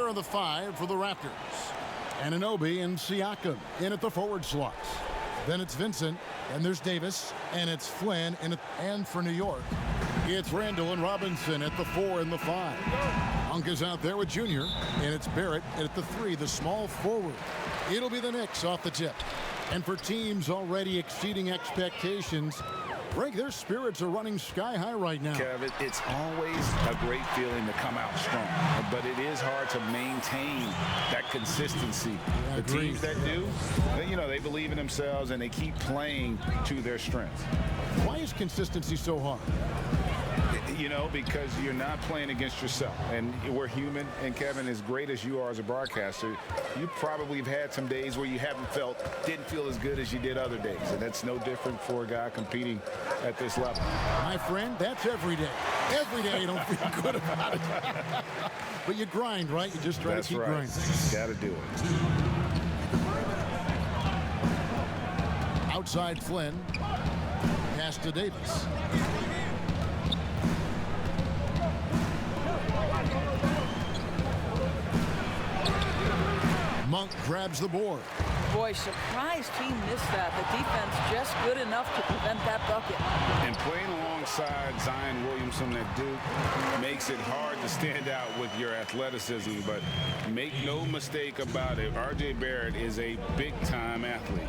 are the 5 for the Raptors. Anunoby and Siakam in at the forward slots. Then it's Vincent, and there's Davis, and it's Flynn, and for New York, it's Randall and Robinson at the 4 and the 5. Monk is out there with Junior, and it's Barrett at the 3, the small forward. It'll be the Knicks off the tip. And for teams already exceeding expectations, Greg, their spirits are running sky high right now. Kevin, it's always a great feeling to come out strong, but it is hard to maintain that consistency. The teams that do, they believe in themselves and they keep playing to their strengths. Why is consistency so hard? Because you're not playing against yourself. And we're human. And, Kevin, as great as you are as a broadcaster, you probably have had some days where you didn't feel as good as you did other days. And that's no different for a guy competing at this level. My friend, that's every day. Every day you don't feel good about it. But you grind, right? You just try to keep grinding. Got to do it. Outside Flynn. Pass to Davis. Monk grabs the board. Boy, surprised he missed that. The defense just good enough to prevent that bucket. And playing alongside Zion Williamson at Duke makes it hard to stand out with your athleticism, but make no mistake about it, R.J. Barrett is a big-time athlete.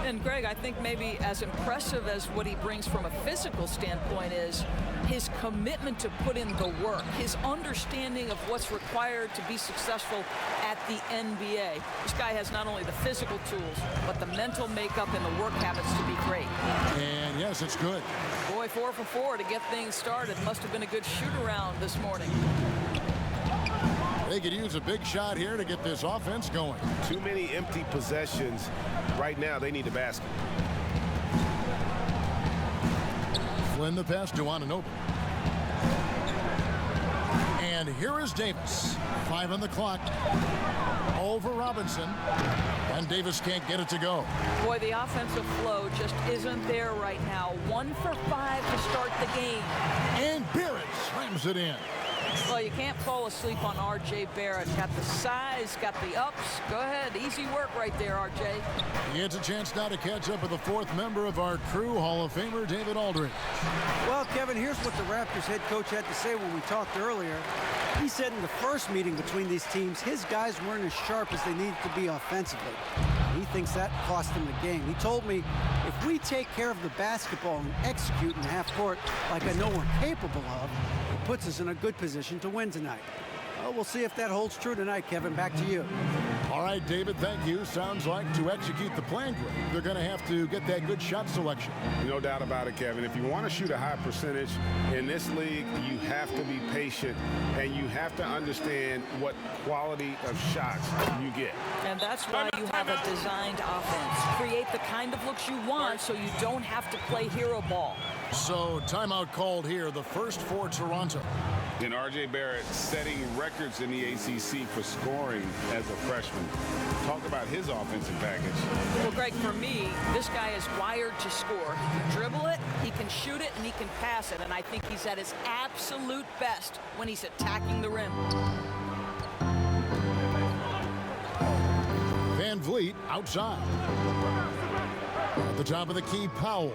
And, Greg, I think maybe as impressive as what he brings from a physical standpoint is his commitment to put in the work, his understanding of what's required to be successful at the NBA. This guy has not only the physical tools, but the mental makeup and the work habits to be great. And, yes, it's good. Boy, 4 for 4 to get things started. Must have been a good shoot-around this morning. They could use a big shot here to get this offense going. Too many empty possessions. Right now, they need a basket. Flynn the pass to Anunoby. And here is Davis. 5 on the clock. Over Robinson. And Davis can't get it to go. Boy, the offensive flow just isn't there right now. 1 for 5 to start the game. And Barrett slams it in. Well, you can't fall asleep on R.J. Barrett. Got the size, got the ups. Go ahead. Easy work right there, R.J. He gets a chance now to catch up with the 4th member of our crew, Hall of Famer David Aldridge. Well, Kevin, here's what the Raptors head coach had to say when we talked earlier. He said in the first meeting between these teams, his guys weren't as sharp as they needed to be offensively. He thinks that cost him the game. He told me, if we take care of the basketball and execute in the half court like I know we're capable of, it puts us in a good position to win tonight. Well, we'll see if that holds true tonight, Kevin. Back to you. All right, David, thank you. Sounds like to execute the plan, they're going to have to get that good shot selection. No doubt about it, Kevin. If you want to shoot a high percentage in this league, you have to be patient, and you have to understand what quality of shots you get. And that's why you have a designed offense. Create the kind of looks you want so you don't have to play hero ball. So, timeout called here, the first for Toronto. And R.J. Barrett setting records in the ACC for scoring as a freshman. Talk about his offensive package. Well, Greg, for me, this guy is wired to score. He can dribble it, he can shoot it, and he can pass it. And I think he's at his absolute best when he's attacking the rim. Van Vliet outside. At the top of the key, Powell.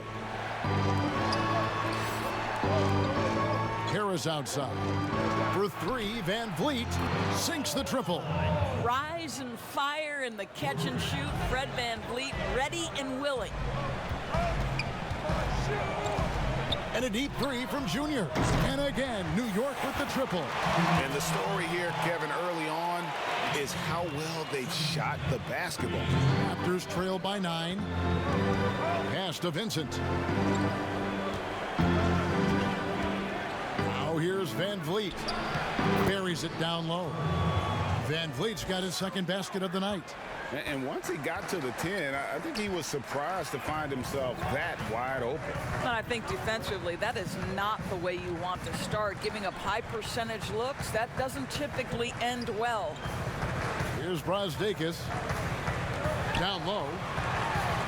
Harris outside. For 3, Van Vliet sinks the triple. Rise and fire in the catch and shoot. Fred Van Vliet ready and willing. And a deep 3 from Junior. And again, New York with the triple. And the story here, Kevin, early on is how well they shot the basketball. Raptors trail by 9. Pass to Vincent. Now here's Van Vliet. Buries it down low. Van Vliet's got his second basket of the night. And once he got to the 10, I think he was surprised to find himself that wide open. And I think defensively, that is not the way you want to start. Giving up high percentage looks, that doesn't typically end well. Here's Brazdeikis. Down low.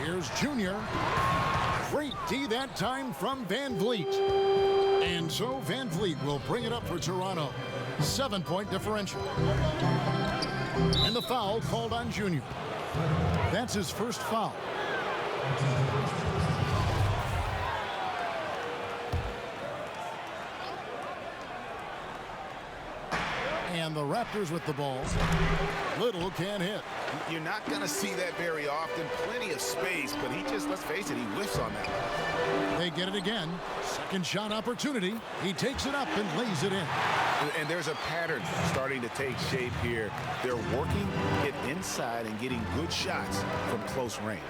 Here's Junior. Great D that time from Van Vliet. And so Van Vliet will bring it up for Toronto. 7-point differential. And the foul called on Junior. That's his first foul. And the Raptors with the ball. Little can't hit. You're not going to see that very often. Plenty of space, but he just, let's face it, he whiffs on that. They get it again. Second shot opportunity. He takes it up and lays it in. And there's a pattern starting to take shape here. They're working it inside and getting good shots from close range.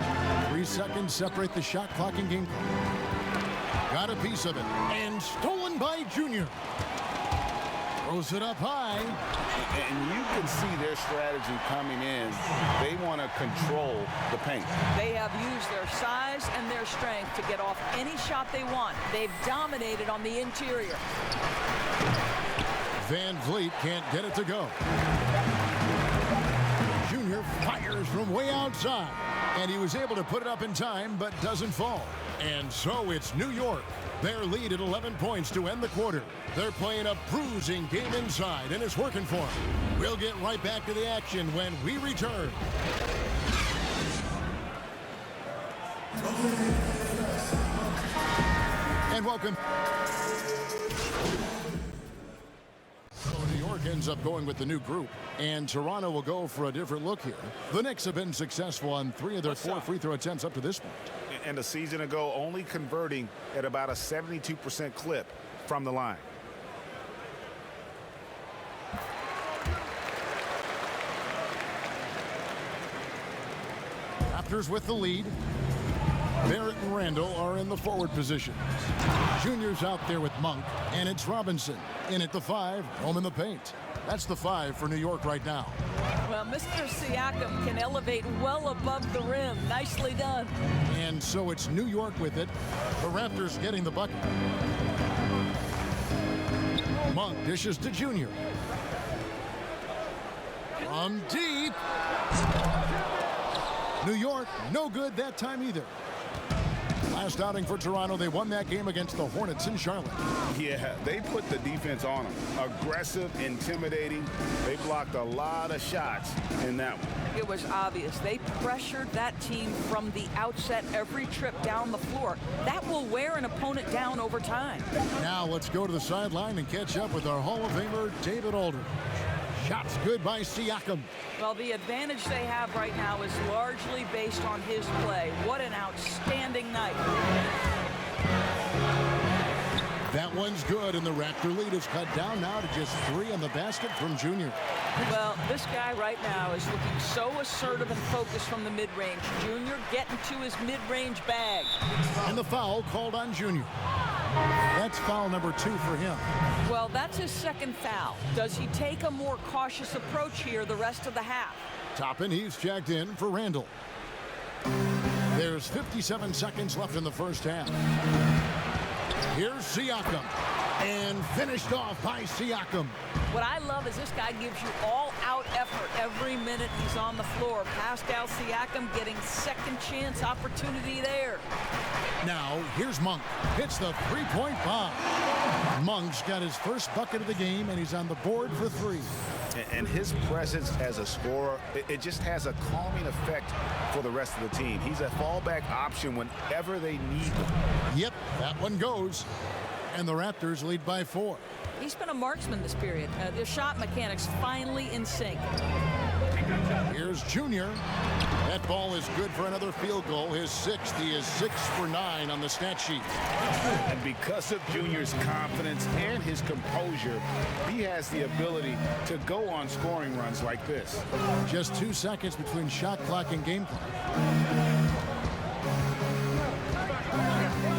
3 seconds separate the shot clock and game clock. Got a piece of it. And stolen by Junior. Throws it up high. And you can see their strategy coming in. They want to control the paint. They have used their size and their strength to get off any shot they want. They've dominated on the interior. Van Vliet can't get it to go. Junior fires from way outside. And he was able to put it up in time, but doesn't fall. And so it's New York. Their lead at 11 points to end the quarter. They're playing a bruising game inside, and it's working for them. We'll get right back to the action when we return. And welcome. So New York ends up going with the new group, and Toronto will go for a different look here. The Knicks have been successful on 3 of their 4 free throw attempts up to this point. And a season ago, only converting at about a 72% clip from the line. Raptors with the lead. Barrett and Randall are in the forward positions. Junior's out there with Monk, and it's Robinson in at the 5, home in the paint. That's the 5 for New York right now. Well, Mr. Siakam can elevate well above the rim. Nicely done. And so it's New York with it. The Raptors getting the bucket. Monk dishes to Junior. From deep. New York, no good that time either. Last outing for Toronto, they won that game against the Hornets in Charlotte. Yeah, they put the defense on them. Aggressive, intimidating. They blocked a lot of shots in that one. It was obvious. They pressured that team from the outset every trip down the floor. That will wear an opponent down over time. Now let's go to the sideline and catch up with our Hall of Famer, David Aldridge. Shots good by Siakam. Well, the advantage they have right now is largely based on his play. What an outstanding night. That one's good, and the Raptor lead is cut down now to just 3 on the basket from Junior. Well, this guy right now is looking so assertive and focused from the mid-range. Junior getting to his mid-range bag. And the foul called on Junior. That's foul number 2 for him. Well, that's his second foul. Does he take a more cautious approach here the rest of the half? Toppin, he's checked in for Randall. There's 57 seconds left in the first half. Here's Siakam. And finished off by Siakam. What I love is this guy gives you all-out effort every minute he's on the floor. Pascal Siakam getting second chance opportunity there. Now, here's Monk. Hits the three-point bomb. Monk's got his first bucket of the game, and he's on the board for 3. And his presence as a scorer, it just has a calming effect for the rest of the team. He's a fallback option whenever they need him. Yep, that one goes. And the Raptors lead by 4. He's been a marksman this period. Their shot mechanics finally in sync. Here's Junior. That ball is good for another field goal. His 6th. He is 6 for 9 on the stat sheet. And because of Junior's confidence and his composure, he has the ability to go on scoring runs like this. Just 2 seconds between shot clock and game clock.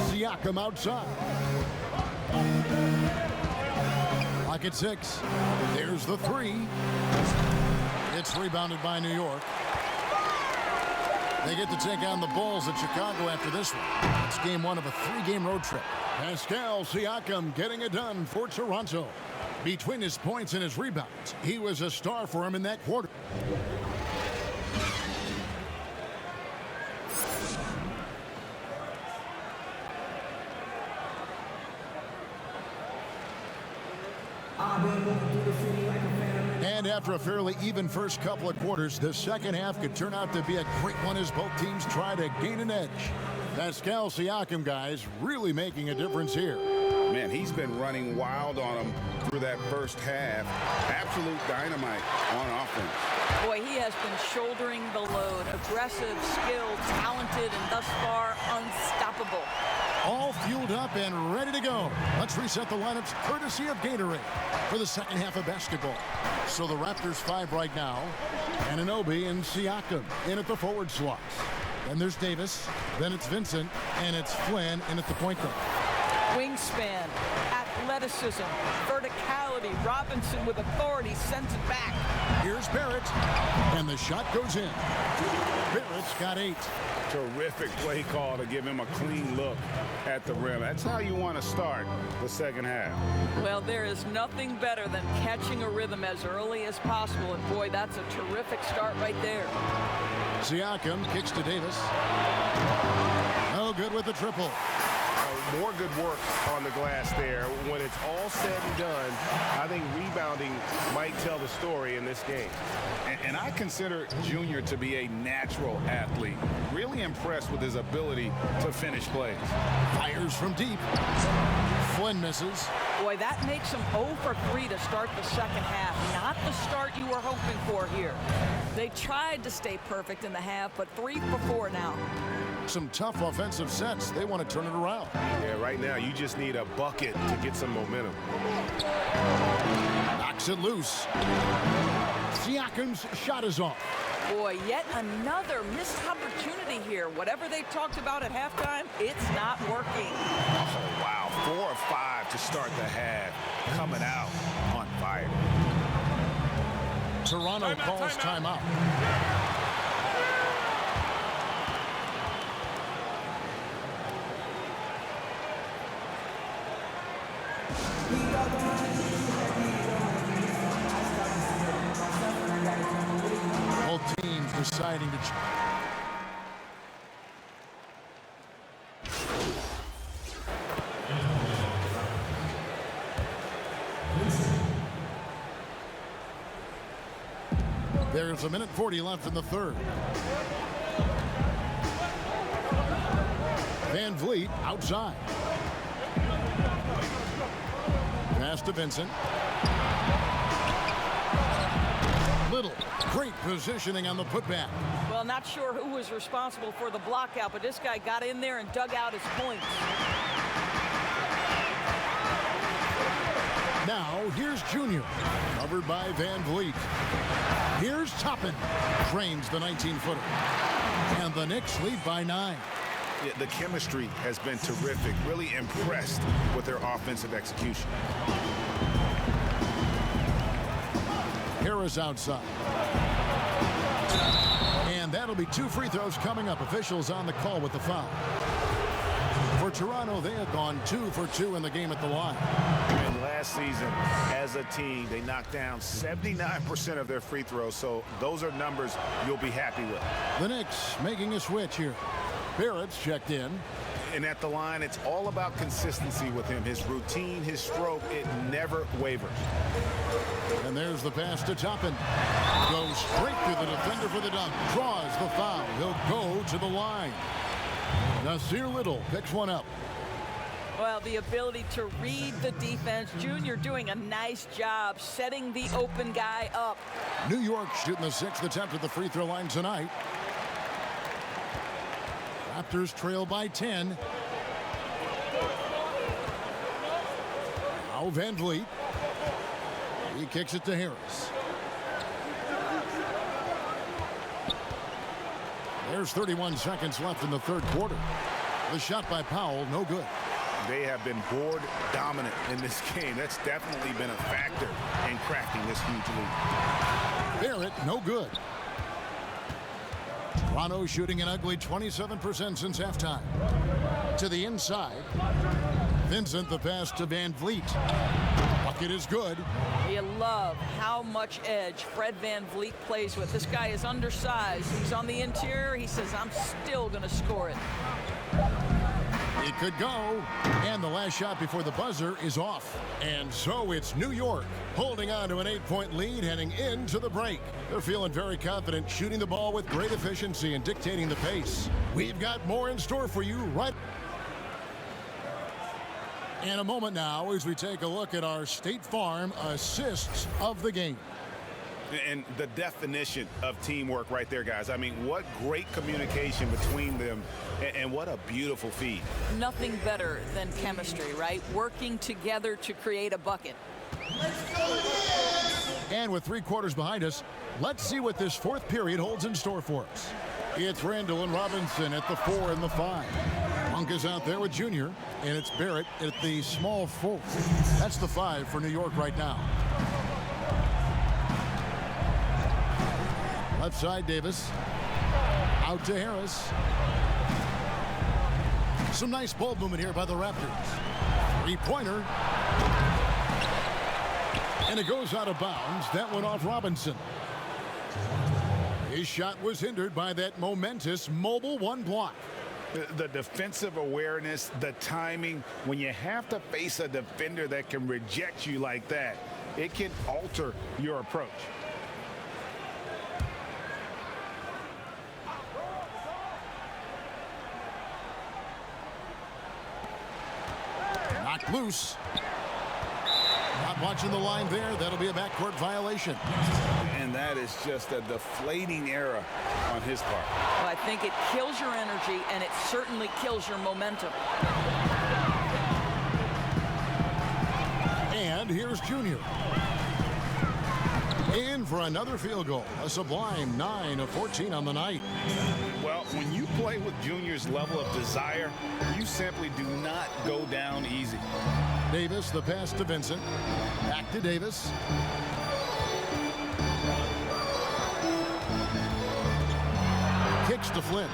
Siakam outside. Clock at 6. There's the 3. It's rebounded by New York. They get to take on the Bulls at Chicago after this one. It's game 1 of a 3-game road trip. Pascal Siakam getting it done for Toronto. Between his points and his rebounds, he was a star for him in that quarter. And after a fairly even first couple of quarters, the second half could turn out to be a great one as both teams try to gain an edge. Pascal Siakam, guys, really making a difference here. Man, he's been running wild on him through that first half. Absolute dynamite on offense. Boy, he has been shouldering the load. Aggressive, skilled, talented, and thus far unstoppable. All fueled up and ready to go. Let's reset the lineups courtesy of Gatorade for the second half of basketball. So the Raptors 5 right now. Anunoby and Siakam in at the forward slots. Then there's Davis. Then it's Vincent. And it's Flynn in at the point guard. Wingspan, athleticism, verticality. Robinson with authority sends it back. Here's Barrett. And the shot goes in. Barrett's got 8. Terrific play call to give him a clean look at the rim. That's how you want to start the second half. Well, there is nothing better than catching a rhythm as early as possible. And boy, that's a terrific start right there. Siakam kicks to Davis. No good with the triple. More good work on the glass there. When it's all said and done, I think rebounding might tell the story in this game. And I consider Junior to be a natural athlete. Really impressed with his ability to finish plays. Fires from deep. Flynn misses. Boy, that makes him 0 for 3 to start the second half. Not the start you were hoping for here. They tried to stay perfect in the half, but 3 for 4 now. Some tough offensive sets. They want to turn it around. Yeah, right now you just need a bucket to get some momentum. Knocks it loose. Siakam's shot is off. Boy, yet another missed opportunity here. Whatever they talked about at halftime, it's not working. Oh, wow. 4 or 5 to start the half. Coming out on fire. Toronto calls timeout. Both teams deciding to... There's a minute 40 left in the third. Van Vliet outside. Pass to Vincent. Little. Great positioning on the putback. Well, not sure who was responsible for the block out, but this guy got in there and dug out his points. Now, here's Junior. Covered by Van Vliet. Here's Toppin. Drains the 19-footer. And the Knicks lead by 9. Yeah, the chemistry has been terrific. Really impressed with their offensive execution. Harris outside. And that'll be 2 free throws coming up. Officials on the call with the foul. For Toronto, they have gone 2 for 2 in the game at the line. And last season, as a team, they knocked down 79% of their free throws. So those are numbers you'll be happy with. The Knicks making a switch here. Barrett's checked in. And at the line, it's all about consistency with him. His routine, his stroke, it never wavers. And there's the pass to Toppin. Goes straight through the defender for the dunk. Draws the foul. He'll go to the line. Nasir Little picks one up. Well, the ability to read the defense. Junior doing a nice job setting the open guy up. New York shooting the 6th attempt at the free throw line tonight. Raptors trail by 10. Now Van Vliet. He kicks it to Harris. There's 31 seconds left in the third quarter. The shot by Powell, no good. They have been board dominant in this game. That's definitely been a factor in cracking this huge lead. Barrett, no good. Toronto shooting an ugly 27% since halftime. To the inside. Vincent, the pass to Van Vliet. Bucket is good. You love how much edge Fred Van Vliet plays with. This guy is undersized. He's on the interior. He says, I'm still going to score it. It could go. And the last shot before the buzzer is off. And so it's New York holding on to an 8-point lead heading into the break. They're feeling very confident, shooting the ball with great efficiency and dictating the pace. We've got more in store for you right in a moment now as we take a look at our State Farm assists of the game. And the definition of teamwork right there, guys. I mean, what great communication between them, and what a beautiful feed. Nothing better than chemistry, right? Working together to create a bucket. And with 3 quarters behind us, let's see what this fourth period holds in store for us. It's Randall and Robinson at the 4 and the 5. Monk is out there with Junior, and it's Barrett at the small 4. That's the 5 for New York right now. Left side, Davis. Out to Harris. Some nice ball movement here by the Raptors. 3-pointer. And it goes out of bounds. That went off Robinson. His shot was hindered by that momentous mobile 1 block. The defensive awareness, the timing, when you have to face a defender that can reject you like that, it can alter your approach. Knocked loose. Not watching the line there. That'll be a backcourt violation. And that is just a deflating error on his part. Well, I think it kills your energy, and it certainly kills your momentum. And here's Junior. In for another field goal. A sublime 9 of 14 on the night. Well, when you play with Junior's level of desire, you simply do not go down easy. Davis, the pass to Vincent. Back to Davis. Kicks to Flynn.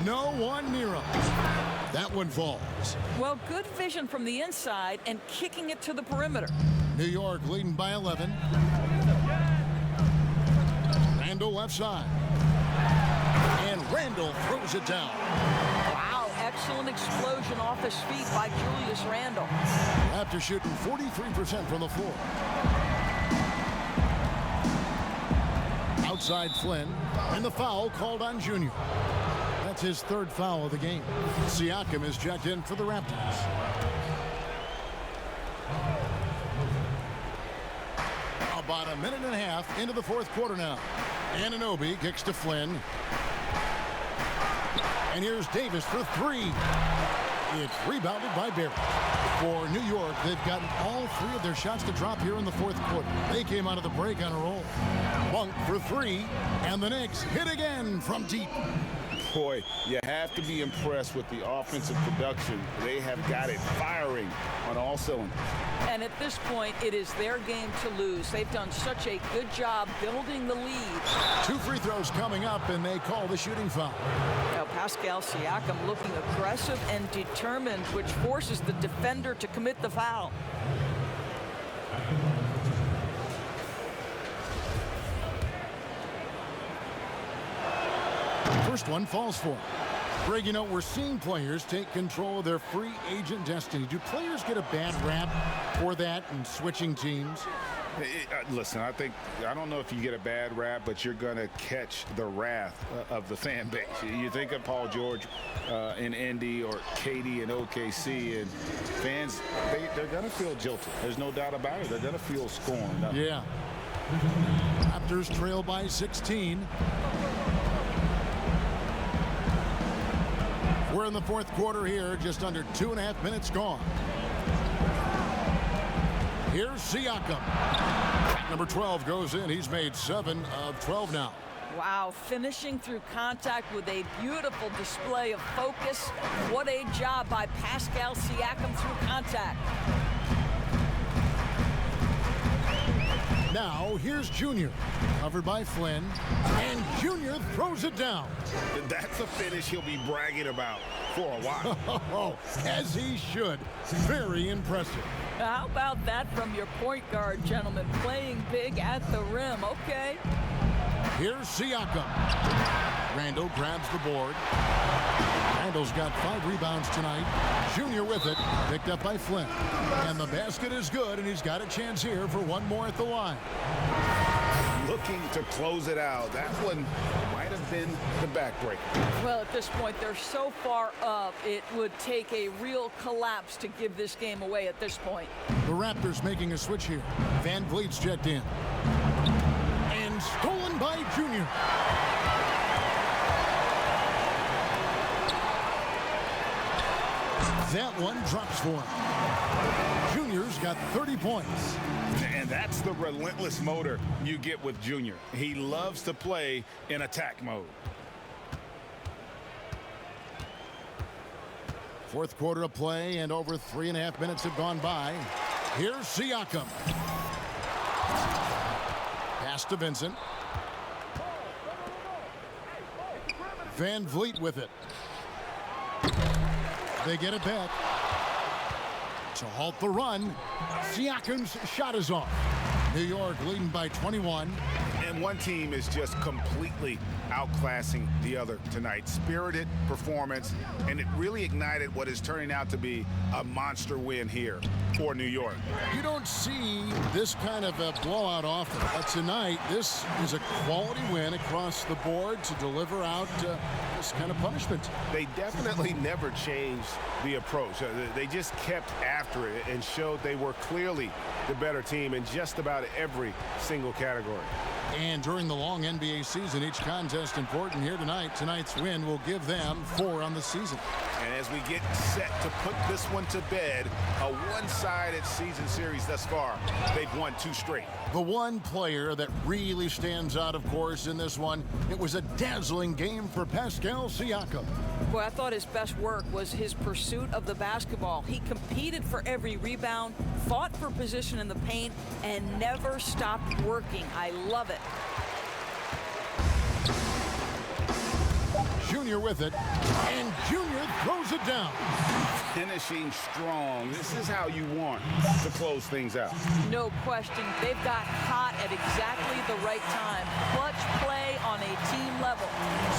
No one near him. That one falls. Well, good vision from the inside and kicking it to the perimeter. New York leading by 11. Randall left side. And Randall throws it down. Wow, excellent explosion off his feet by Julius Randle. After shooting 43% from the floor. Outside Flynn, and the foul called on Junior. That's his 3rd foul of the game. Siakam is checked in for the Raptors. About a minute and a half into the 4th quarter now. Anunoby kicks to Flynn. And here's Davis for 3. It's rebounded by Barrett. For New York, they've gotten all 3 of their shots to drop here in the 4th quarter. They came out of the break on a roll. Monk for 3, and the Knicks hit again from deep. Boy, you have to be impressed with the offensive production. They have got it firing on all cylinders. And at this point, it is their game to lose. They've done such a good job building the lead. 2 free throws coming up, and they call the shooting foul. Now, Pascal Siakam looking aggressive and determined, which forces the defender to commit the foul. First one falls for him. Greg, you know, we're seeing players take control of their free agent destiny. Do players get a bad rap for that and switching teams? Listen, I don't know if you get a bad rap, but you're going to catch the wrath of the fan base. You think of Paul George in Indy or KD in OKC, and fans, they're going to feel jilted. There's no doubt about it. They're going to feel scorned. Yeah. Raptors trail by 16. We're in the 4th quarter here, just under 2.5 minutes gone. Here's Siakam. Number 12 goes in. He's made 7 of 12 now. Wow, finishing through contact with a beautiful display of focus. What a job by Pascal Siakam through contact. Now, here's Junior. Covered by Flynn. And Junior throws it down. That's a finish he'll be bragging about for a while. As he should. Very impressive. How about that from your point guard, gentlemen? Playing big at the rim. Okay. Here's Siakam. Randall grabs the board. Randall's got 5 rebounds tonight. Junior with it, picked up by Flynn. And the basket is good, and he's got a chance here for one more at the line. Looking to close it out. That one might have been the backbreaker. Well, at this point, they're so far up, it would take a real collapse to give this game away at this point. The Raptors making a switch here. Van Vliet's checked in. And stolen by Junior. That one drops for him. Junior's got 30 points. And that's the relentless motor you get with Junior. He loves to play in attack mode. Fourth quarter of play, and over 3.5 minutes have gone by. Here's Siakam. Pass to Vincent. Van Vliet with it. They get it back. To halt the run, Siakam's shot is off. New York leading by 21. And one team is just completely outclassing the other tonight. Spirited performance, and it really ignited what is turning out to be a monster win here for New York. You don't see this kind of a blowout often. But tonight, this is a quality win across the board to deliver out this kind of punishment. They definitely never changed the approach. They just kept after it and showed they were clearly the better team in just about every single category. And during the long NBA season, each contest important here tonight. Tonight's win will give them 4 on the season. And as we get set to put this one to bed, a one-sided season series thus far. They've won 2 straight. The one player that really stands out, of course, in this one, it was a dazzling game for Pascal Siakam. Boy, I thought his best work was his pursuit of the basketball. He competed for every rebound, fought for position in the paint, and never stopped working. I love it. Junior with it, and Junior throws it down. Finishing strong. This is how you want to close things out. No question. They've got hot at exactly the right time. Clutch play on a team level.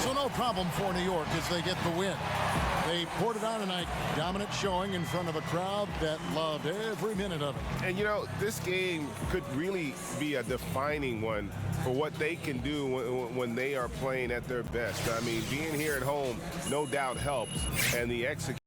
So no problem for New York as they get the win. They poured it on tonight. Dominant showing in front of a crowd that loved every minute of it. And, you know, this game could really be a defining one for what they can do when they are playing at their best. I mean, being here at home, no doubt helps. And the execution